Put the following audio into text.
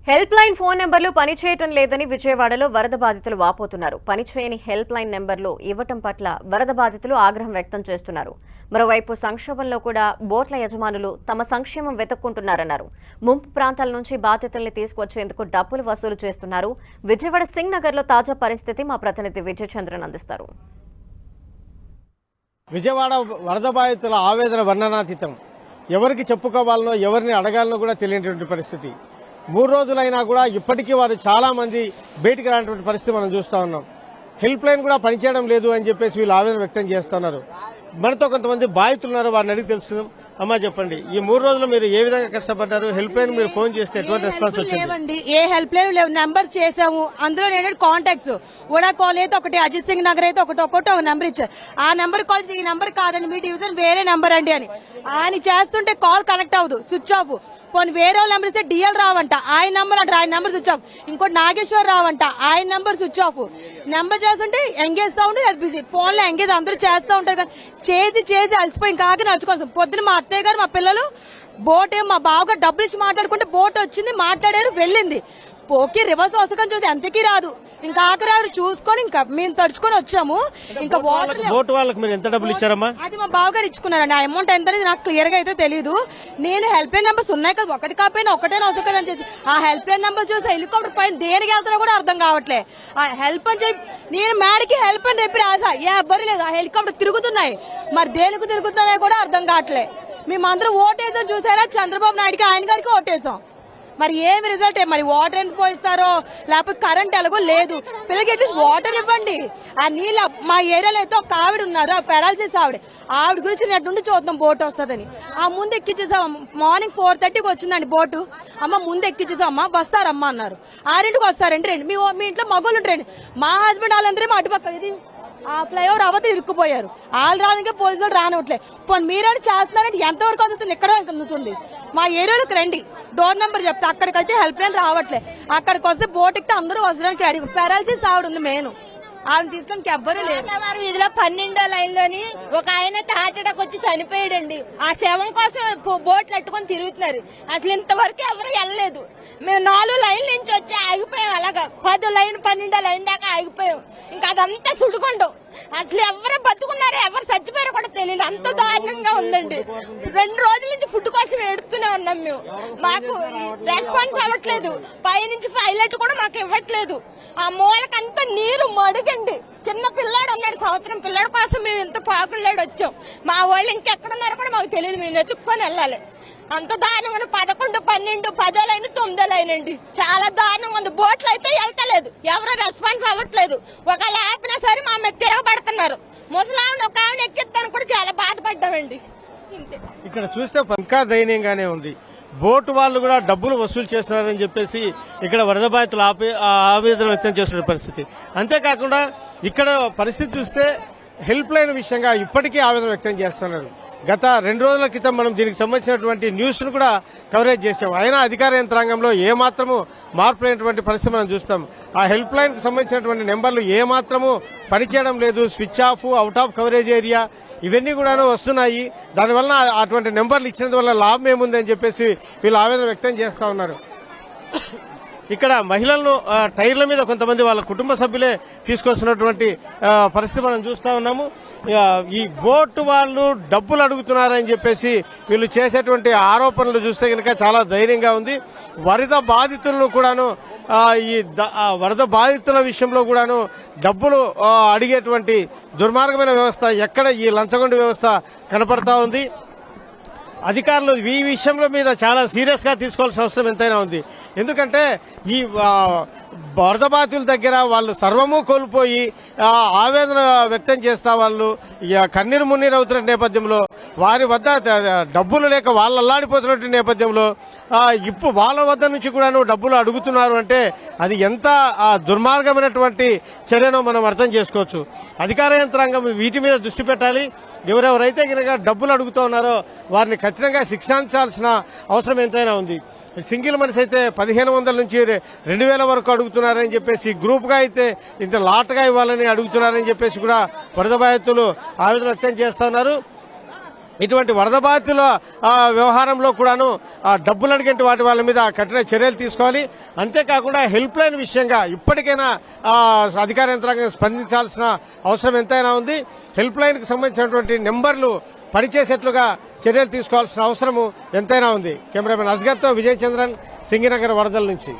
Help line phone నెంబర్లు పనిచేయటం లేదని విజయవాడలో వరద బాధితులు వాపోతున్నారు. పనిచేయని హెల్ప్ లైన్ నెంబర్లు ఇవ్వటం పట్ల వరద బాధితులు ఆగ్రహం వ్యక్తం చేస్తున్నారు. మరోవైపు సంక్షోభంలో కూడా బోట్ల యజమానులు తమ సంక్షేమం వెతుక్కుంటున్నారన్నారు. ముంపు ప్రాంతాల నుంచి బాధితుల్ని తీసుకొచ్చేందుకు డబ్బులు వసూలు చేస్తున్నారు. విజయవాడ సింగ్ నగర్ లో తాజా పరిస్థితి మా ప్రతినిధి విజయచంద్రన్ అందిస్తారు. విజయవాడ వరద బాధితుల ఆవేదన వర్ణనాతీతం. ఎవరికి చెప్పుకోవాలనో ఎవరిని అడగాలనో కూడా తెలియనటువంటి పరిస్థితి. 3 రోజులైనా కూడా ఇప్పటికీ వారు చాలా మంది బయటికి రానటువంటి పరిస్థితి మనం చూస్తా ఉన్నాం. హెల్ప్ లైన్ కూడా పనిచేయడం లేదు అని చెప్పేసి వీళ్ళు ఆవేదన వ్యక్తం చేస్తున్నారు. మనతో కొంతమంది బాధితులు ఉన్నారు, వారిని అడిగి తెలుసుకుందాం. అమ్మా చెప్పండి, ఈ 3 రోజులు మీరు ఏ విధంగా కష్టపడ్డారు? హెల్ప్ లైన్ మీరు ఫోన్ చేస్తే ఎటువంటి రెస్పాన్స్ వచ్చింది? ఏ హెల్ప్ లైన్ లేవు, నెంబర్స్ చేసాము. అందులో నేను కాంటాక్ట్స్ ఓడా కాల్ అయితే ఒకటి, అజిత్ సింగ్ నగర్ అయితే ఒకటి ఒక నెంబర్ ఇచ్చారు. ఆ నెంబర్ కాల్ ఈ నెంబర్ కాదండి, మీ డివిజన్ వేరే నెంబర్ అండి అని ఆయన చేస్తుంటే కాల్ కనెక్ట్ అవ్వదు, స్విచ్ ఆఫ్. పోనీ వేరే వాళ్ళ నెంబర్ ఇస్తే డిఎల్ రావంట, ఆయన నెంబర్ అంటారు, ఆయన నెంబర్ స్విచ్ ఆఫ్. ఇంకోటి నాగేశ్వర్ రావంట, ఆయన నెంబర్ స్విచ్ ఆఫ్. నెంబర్ చేస్తుంటే ఎంగేజ్ తో ఉంటే బిజీ. ఫోన్ లో ఎంగేజ్ అందరూ చేస్తూ ఉంటారు కానీ చేసి అలసిపోయి కాకి నడుచుకోవాల్సింది. పొద్దున మా అత్తయ్య గారు మా పిల్లలు బోట్ మా బావగారు డబ్బులు ఇచ్చి మాట్లాడుకుంటే బోట్ వచ్చింది, మాట్లాడారు, వెళ్ళింది. పోకి రివర్స్ వసకం చూసి ఎంతకీ రాదు. ఇంకా ఆఖరి చూసుకొని ఇంకా మేము తడుచుకొని వచ్చాము. ఇంకా బోట్ వాళ్ళకి మీరు ఎంత డబ్బులు ఇచ్చారమ్మా? అది మా బావగారు ఇచ్చుకున్నారండి. ఆ అమౌంట్ ఎంత అనేది నాకు క్లియర్ గా అయితే తెలియదు. నేను హెల్ప్ లైన్ నెంబర్స్ ఉన్నాయి కదా, ఒకటి కాకపోయినా ఒకటేనా అవసరం కదా అని చెప్పి ఆ హెల్ప్ లైన్ నెంబర్ చూసి హెలికాప్టర్ పైన దేనికి వెళ్తారో కూడా అర్థం కావట్లే. ఆ హెల్ప్ అని చెప్పి నేను మేడకి హెల్ప్ అని చెప్పి రాసా, ఎవ్వరు లేదు. ఆ హెలికాప్టర్ తిరుగుతున్నాయి, మరి దేనికి తిరుగుతున్నాయో కూడా అర్థం కావట్లే. మేమందరం ఓటేసాం చూసారా, చంద్రబాబు నాయుడుకి ఆయన గారికి ఓటేసాం. మరి ఏమి రిజల్ట్? మరి వాటర్ ఎంత పోయిస్తారో, లేకపోతే కరెంట్ ఎలాగో లేదు. పిల్లలకి అట్లీస్ట్ వాటర్ ఇవ్వండి. ఆ నీళ్ళు మా ఏరియాలో అయితే ఒక ఆవిడ ఉన్నారు, ఆ పెరాలసిస్ ఆవిడ గురించి నెట్ నుండి చూద్దాం బోట్ వస్తుందని. ఆ ముందు ఎక్కించేసాం. మార్నింగ్ 4:30కి వచ్చిందండి బోటు. అమ్మ ముందు ఎక్కించేసాం, అమ్మ వస్తారమ్మా అన్నారు. 6ంటికి వస్తారండి, రండి. మీ ఇంట్లో మగోళ్ళు ఉంటారండి. మా హస్బెండ్ వాళ్ళందరూ అటుపక్క ఇది ఆ ఫ్లైఓవర్ అవతల ఇరుక్కుపోయారు. వాళ్ళు రానికే పోలీసులు రానివ్వట్లే. పోనీ మీరేమి చేస్తున్నారంటే ఎంతవరకు అందుతుంది? ఎక్కడ అందుతుంది? మా ఏరియాలోకి రండి, డోర్ నెంబర్ చెప్తే అక్కడికైతే హెల్ప్ లైన్ రావట్లే. అక్కడికి వస్తే బోట్ ఎక్కితే అందరూ వసడానికి రెడీ. పెరాలసిస్ ఆవిడ ఉంది మెయిన్, ఆవిడ తీసుకొని ఎవ్వరూ లేదు. వీధిలో 12వ లైన్ లోని ఒక ఆయన హార్ట్ అటాక్ వచ్చి చనిపోయాడండి. ఆ శవం కోసం బోట్లు అట్టుకొని తిరుగుతున్నారు. అసలు ఇంతవరకు ఎవరు వెళ్ళలేదు. మేము 4 లైన్ల నుంచి వచ్చి ఆగిపోయాం. అలాగా 10 లైన్ 12వ లైన్ దాకా ఆగిపోయాం. ఇంకా అదంతా సుడుకుంటాం. అసలు ఎవరు బతుకున్నారో ఎవరు చచ్చిపోయారో కూడా తెలియదు. అంత దారుణంగా ఉందండి. 2 రోజుల నుంచి ఫుడ్ కోసం ఎడుతూనే ఉన్నాం మేము. మాకు రెస్పాన్స్ అవ్వట్లేదు. పైనుంచి పైలట్ కూడా మాకు ఇవ్వట్లేదు. ఆ మూలకంతా నీరు మడుగండి. చిన్న పిల్లాడు ఉన్నాడు, సంవత్సరం పిల్లాడు కోసం మేము ఇంత పాకుళ్ళాడు వచ్చాం. మా వాళ్ళు ఇంకెక్కడున్నారో కూడా మాకు తెలియదు. మేము వెతుక్కొని వెళ్ళాలి. అంత దారుణంగా 11, 12, 10వ లైన్ 9వ లైన్ అండి. చాలా దారుణంగా ఉంది. బోట్లు అయితే వెళ్తలేదు, ఎవరు రెస్పాన్స్ అవ్వట్లేదు. ఒకవేళ ఆపినా సరే మా మీద తిరగబడుతున్నారు. ముసలావిడ ఒక ఆవిడ ఎక్కిస్తాను కూడా చాలా బాధపడ్డామండి. ఇక్కడ చూస్తే ఇంకా దయనీయంగానే ఉంది. బోటు వాళ్ళు కూడా డబ్బులు వసూలు చేస్తున్నారని చెప్పేసి ఇక్కడ వరద బాధితులు ఆవేదన వ్యక్తం చేస్తున్న పరిస్థితి. అంతేకాకుండా ఇక్కడ పరిస్థితి చూస్తే హెల్ప్ లైన్ విషయంగా ఇప్పటికీ ఆవేదన వ్యక్తం చేస్తున్నారు. గత 2 రోజుల క్రితం మనం దీనికి సంబంధించినటువంటి న్యూస్ ను కూడా కవరేజ్ చేశాం. అయినా అధికార యంత్రాంగంలో ఏమాత్రము మార్పు లేనటువంటి పరిస్థితి మనం చూస్తాం. ఆ హెల్ప్ లైన్ కు సంబంధించినటువంటి నెంబర్లు ఏమాత్రము పనిచేయడం లేదు. Switch off, out of coverage area ఇవన్నీ కూడా వస్తున్నాయి. దానివల్ల అటువంటి నెంబర్లు ఇచ్చినందువల్ల లాభం ఏముందని చెప్పేసి వీళ్ళు ఆవేదన వ్యక్తం చేస్తా ఉన్నారు. ఇక్కడ మహిళలను టైర్ల మీద కొంతమంది వాళ్ళ కుటుంబ సభ్యులే తీసుకొస్తున్నటువంటి పరిస్థితి మనం చూస్తా ఉన్నాము. ఈ బోటు వాళ్ళు డబ్బులు అడుగుతున్నారని చెప్పేసి వీళ్ళు చేసేటువంటి ఆరోపణలు చూస్తే కనుక చాలా ధైర్యంగా ఉంది. వరద బాధితులను కూడాను ఈ వరద బాధితుల విషయంలో కూడాను డబ్బులు అడిగేటువంటి దుర్మార్గమైన వ్యవస్థ ఎక్కడ ఈ లంచగొండ వ్యవస్థ కనపడతా ఉంది. అధికారులు ఈ విషయంలో మీద చాలా సీరియస్ గా తీసుకోవాల్సిన అవసరం ఎంతైనా ఉంది. ఎందుకంటే ఈ వరద బాధితుల దగ్గర వాళ్ళు సర్వము కోల్పోయి ఆవేదన వ్యక్తం చేస్తా వాళ్ళు కన్నీరు మున్నీరు అవుతున్న నేపథ్యంలో, వారి వద్ద డబ్బులు లేక వాళ్ళు అల్లాడిపోతున్న నేపథ్యంలో ఇప్పుడు వాళ్ళ వద్ద నుంచి కూడా డబ్బులు అడుగుతున్నారు అంటే అది ఎంత దుర్మార్గమైనటువంటి చర్యనో మనం అర్థం చేసుకోవచ్చు. అధికార యంత్రాంగం వీటి మీద దృష్టి పెట్టాలి. ఎవరెవరైతే కనుక డబ్బులు అడుగుతూ ఉన్నారో వారిని ఖచ్చితంగా శిక్షించాల్సిన అవసరం ఎంతైనా ఉంది. సింగిల్ మనిషి అయితే 1500 నుంచి 2000 వరకు అడుగుతున్నారని చెప్పేసి, గ్రూప్ గా అయితే ఇంత లాట్గా ఇవ్వాలని అడుగుతున్నారని చెప్పేసి కూడా వరద బాధితులు ఆవేదన వ్యక్తం చేస్తున్నారు. ఇటువంటి వరద బాధితుల వ్యవహారంలో కూడాను డబ్బులు అడిగేంటి వాటి వాళ్ళ మీద కఠిన చర్యలు తీసుకోవాలి. అంతేకాకుండా హెల్ప్ లైన్ విషయంగా ఇప్పటికైనా అధికార యంత్రాంగం స్పందించాల్సిన అవసరం ఎంతైనా ఉంది. హెల్ప్ లైన్ కి సంబంధించినటువంటి నెంబర్లు పనిచేసేట్లుగా చర్యలు తీసుకోవాల్సిన అవసరం ఎంతైనా ఉంది. కెమెరామెన్ అస్గర్తో విజయ్ చంద్రన్, సింగినగర్ వరదల నుంచి.